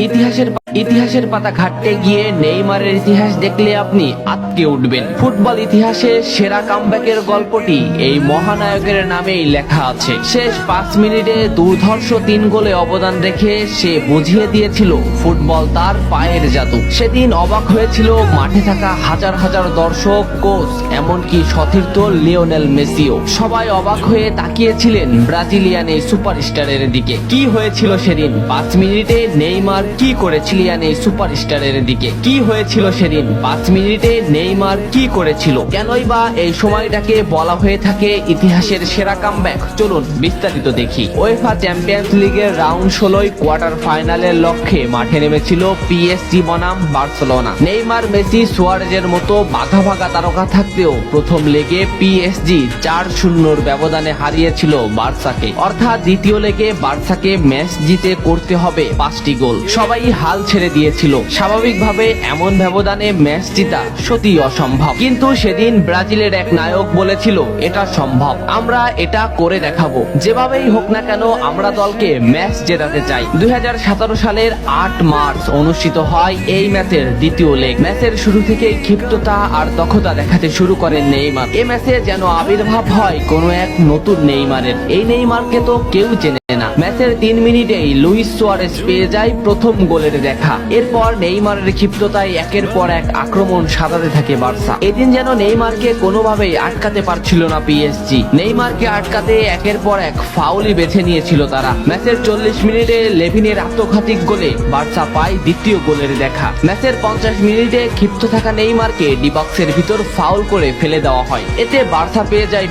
ইতিহাসের পাতা ঘাটতে গিয়ে নেইমারের ইতিহাস দেখলে আপনি আঁতকে উঠবেন। ফুটবল ইতিহাসে সেরা কামব্যাকের গল্পটি এই মহানায়কের নামেই লেখা আছে। শেষ 5 মিনিটে দুর্ধর্ষ 3 গোলে অবদান রেখে সে বুঝিয়ে দিয়েছিল ফুটবল তার পায়ের জাদু। সেদিন অবাক হয়েছিল মাঠে থাকা হাজার হাজার দর্শক, কোচ, এমনকি সতীর্থ লিওনেল মেসিও। সবাই অবাক হয়ে তাকিয়েছিলেন ব্রাজিলিয়ান এই সুপারস্টারের দিকে। কি হয়েছিল সেদিন 5 মিনিটে? নেইমার কি করেছিল এই সুপারস্টারের দিকে? কি হয়েছিল সেদিন 5 মিনিটে? নেইমার কি করেছিল? কেনই বা এই সময়টাকে বলা হয়ে থাকে ইতিহাসের সেরা কামব্যাক? চলুন বিস্তারিত দেখি। উয়েফা চ্যাম্পিয়ন্স লিগের রাউন্ড 16 কোয়ার্টার ফাইনালের লক্ষ্যে মাঠে নেমেছিল পিএসজি বনাম বার্সেলোনা। নেইমার, মেসি, সুয়ারেজের মতো বাঘা বাঘা তারকা থাকতেও প্রথম লেগে পিএসজি 4-0 ব্যবধানে হারিয়েছিল বার্সাকে। অর্থাৎ দ্বিতীয় লেগে বার্সাকে ম্যাচ জিতে করতে হবে 5টি গোল। সবাই হাল ছেড়ে দিয়েছিল। স্বাভাবিকভাবে এমন ব্যবধানে ম্যাচ জিতা সত্যি অসম্ভব, কিন্তু সেদিন ব্রাজিলের এক নায়ক বলেছিল এটা সম্ভব, আমরা এটা করে দেখাবো। যেভাবেই হোক না কেন আমরা দলকে ম্যাচ জেতাতে চাই। 2017 সালের 8 মার্চ অনুষ্ঠিত হয় এই ম্যাচের দ্বিতীয় লেগ। ম্যাচের শুরু থেকেই ক্ষিপ্ততা আর দক্ষতা দেখাতে শুরু করেন নেইমার। এই ম্যাচে যেন আবির্ভাব হয় কোনো এক নতুন নেইমারের। এই নেইমারকে তো কেউ চেনে না। ম্যাচের 3 মিনিটেই লুইস সুয়ারেজ পেয়ে যায় প্রথম গোলের দেখা। এরপর নেইমারের ক্ষিপ্ততায় একের পর এক আক্রমণ সাজাতে থাকে বার্সা। এদিন যেন নেইমারকে কোনোভাবেই আটকাতে পারছিল না পিএসজি। নেইমারকে আটকাতে একের পর এক ফাউলই বেছে নিয়েছিল তারা। ম্যাচের 40 মিনিটে লেভিনের আত্মঘাতী গোলে বার্সা পায় দ্বিতীয় গোলের দেখা। ম্যাচের 50 মিনিটে ক্ষিপ্ত থাকা নেইমারকে ডিবক্সের ভিতর ফাউল করে ফেলে দেওয়া হয়। এতে বার্সা পেয়ে যায়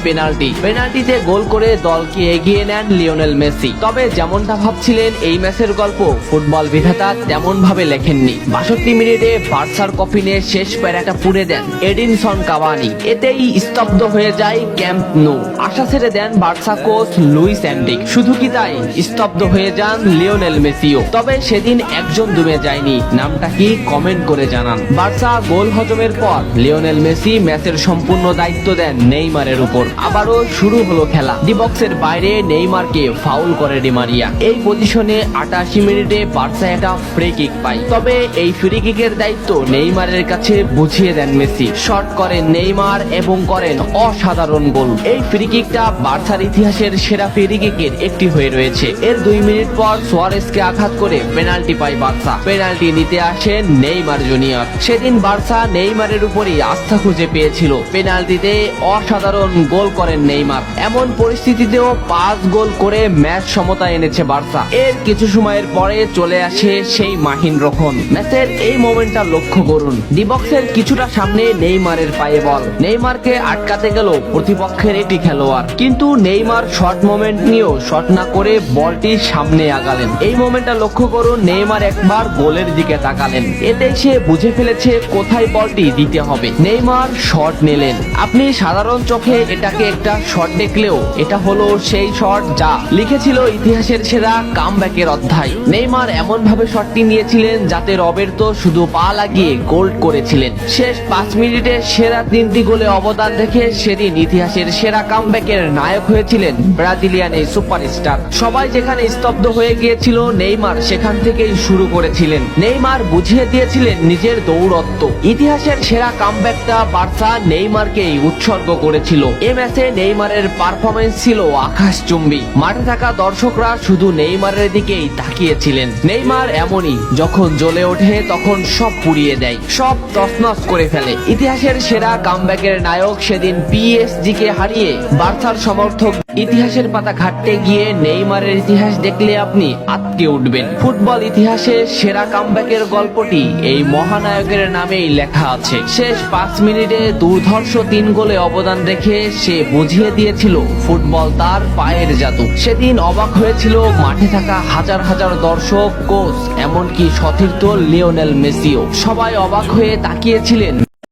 পেনাল্টিতে গোল করে দলকে এগিয়ে নেন লিওনেল মেসি। তবে যেমনটা ভাবছিলেন এই ম্যাচের গল্প ফুটবল বিধাতা তেমন ভাবে লেখেননি। 62 মিনিটে বার্সার কফিনে শেষ প্যারাটা পুড়ে দেন এডিনসন কাভানি। এতেই স্তব্ধ হয়ে যায় ক্যাম্প নো। আশা ছেড়ে দেন বার্সা কোচ লুইস এনরিকে। শুধু কি তাই, স্তব্ধ হয়ে যান লিওনেল মেসিও। তবে সেদিন একজন দমে যায়নি। নামটা কি? কমেন্ট করে জানান। বার্সা গোল হজমের পর লিওনেল মেসি ম্যাচের সম্পূর্ণ দায়িত্ব দেন নেইমারের উপর। আবারও শুরু হলো খেলা। ডিবক্সের বাইরে নেইমারকে ফাউল করে ডি মারিয়া। এই পজিশনে 88 মিনিটে বার্সা একটা ফ্রি কিক পায়। তবে এই ফ্রি কিকের দায়িত্ব নেইমারের কাছে বুঝিয়ে দেন মেসি। শট করেন নেইমার এবং করেন অসাধারণ গোল। এই ফ্রি কিকটা বার্সার ইতিহাসের সেরা ফ্রি কিকের একটি হয়ে রয়েছে। এর 2 মিনিট পর সুয়ারেজকে আঘাত করে পেনাল্টি পায় বার্সা। পেনাল্টি নিতে আসেন নেইমার জুনিয়র। সেদিন বার্সা নেইমারের উপরই আস্থা খুঁজে পেয়েছিল। পেনাল্টিতে অসাধারণ গোল করেন নেইমার। এমন পরিস্থিতিতেও 5 গোল করে ম্যাচ সমতা এনেছে বার্সা। এর কিছু সময়ের পরে চলে আসে সেই মাহিন রক্ষণ। ম্যাচের এই মোমেন্টটা লক্ষ্য করুন। ডিবক্সের কিছুটা সামনে নেইমারের পায়ে বল। নেইমারকে আটকাতে গেল প্রতিপক্ষের এটি খেলোয়াড়, কিন্তু নেইমার শর্ট মোমেন্ট নিয়েও শট না করে বলটি সামনে আগালেন। এই মোমেন্টটা লক্ষ্য করুন। নেইমার একবার গোলের দিকে তাকালেন। এতে সে বুঝে ফেলেছে কোথায় বলটি দিতে হবে। নেইমার শট নিলেন। আপনি সাধারণ চোখে এটাকে একটা শট দেখলেও এটা হলো সেই শট যা লিখেছিল ইতিহাসের সেরা কামব্যাকের অধ্যায়। নেইমার এমন ভাবে শটটি নিয়েছিলেন যাতে রবের্তো শুধু পা লাগিয়ে গোল করেছিলেন। শেষ 5 মিনিটে সেরা 3টি গোলে অবদান রেখে সেদিন ইতিহাসের সেরা কামব্যাকের নায়ক হয়েছিলেন ব্রাজিলিয়ান এই সুপারস্টার। সবাই যেখানে স্তব্ধ হয়ে গিয়েছিল নেইমার সেখান থেকেই শুরু করেছিলেন। নেইমার বুঝিয়ে দিয়েছিলেন নিজের দৌরত্ব। ইতিহাসের সেরা কামব্যাকটা বার্সা নেইমারকেই উৎসর্গ করেছিল। এ ম্যাচে নেইমারের পারফরমেন্স ছিল আকাশচুম্বী। মাঠে থাকা দর্শকরা শুধু নেইমারের দিকেই তাকিয়েছিলেন। নেইমার এমনই, যখন জ্বলে ওঠে তখন সব পুড়িয়ে দেয়, সব তছনছ করে ফেলে। ইতিহাসের সেরা কামব্যাকের নায়ক সেদিন পিএসজি কে হারিয়ে বার্সার সমর্থক ইতিহাসের পাতা ঘাটতে গিয়ে নেইমারের ইতিহাস দেখলে আপনি আঁতকে উঠবেন। ফুটবল ইতিহাসে সেরা কামব্যাকের গল্পটি এই মহানায়কের নামেই লেখা আছে। শেষ 5 মিনিটে দুর্ধর্ষ 3 গোলে অবদান রেখে সে বুঝিয়ে দিয়েছিল ফুটবল তার পায়ের জাদু। সেদিন অবাক হয়েছিল মাঠে থাকা হাজার হাজার দর্শক, কোচ, এমনকি সতীর্থ লিওনেল মেসিও। সবাই অবাক হয়ে তাকিয়েছিলেন